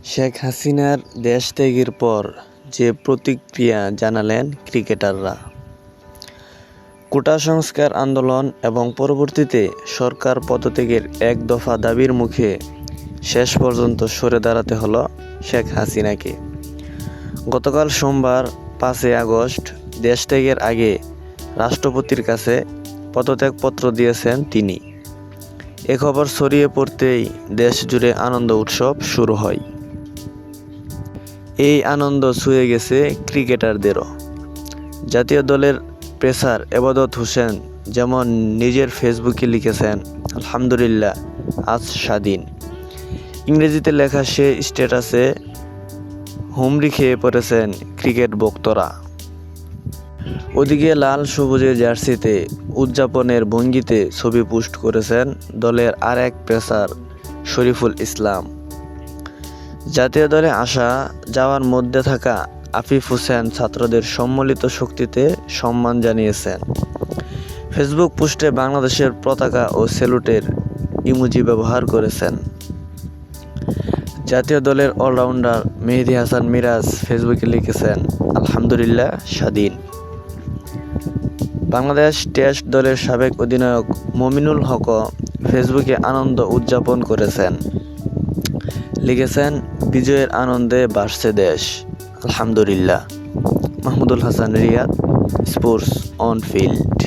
শেখ হাসিনার দেশ ত্যাগের পর যে প্রতিক্রিয়া জানালেন ক্রিকেটাররা। কোটা সংস্কার আন্দোলন এবং পরবর্তীতে সরকার পদত্যাগের এক দফা দাবির মুখে শেষ পর্যন্ত সরে দাঁড়াতে হলো শেখ হাসিনাকে। গতকাল সোমবার 5 আগস্ট দেশ ত্যাগের আগে রাষ্ট্রপতির কাছে পদত্যাগপত্র দিয়েছেন তিনি। এ খবর ছড়িয়ে পড়তেই দেশ জুড়ে আনন্দ উৎসব শুরু হয়। এই আনন্দ ছুঁয়ে গেছে ক্রিকেটারদেরও। জাতীয় দলের পেসার এবাদত হোসেন যেমন নিজের ফেসবুকে লিখেছেন, আলহামদুলিল্লাহ আজ স্বাধীন। ইংরেজিতে লেখা সে স্ট্যাটাসে হুমড়ি খেয়ে পড়েছেন ক্রিকেট ভক্তরা। ওদিকে লাল সবুজের জার্সিতে উদযাপনের ভঙ্গিতে ছবি পোস্ট করেছেন দলের আরেক পেসার শরীফুল ইসলাম। জাতীয় দলে আসা যাওয়ার মধ্যে থাকা আফিফ হোসেন ছাত্রদের সম্মিলিত শক্তিতে সম্মান জানিয়েছেন। ফেসবুক পোস্টে বাংলাদেশের পতাকা ও স্যালুটের ইমোজি ব্যবহার করেছেন। জাতীয় দলের অলরাউন্ডার মেহেদী হাসান মিরাজ ফেসবুকে লিখেছেন, আলহামদুলিল্লাহ স্বাধীন। বাংলাদেশ টেস্ট দলের সাবেক অধিনায়ক মমিনুল হকও ফেসবুকে আনন্দ উদযাপন করেছেন। লিখেছেন, বিজয়ের আনন্দে ভাসছে দেশ, আলহামদুলিল্লাহ। Mahmudul Hasan Riyad, sports on field.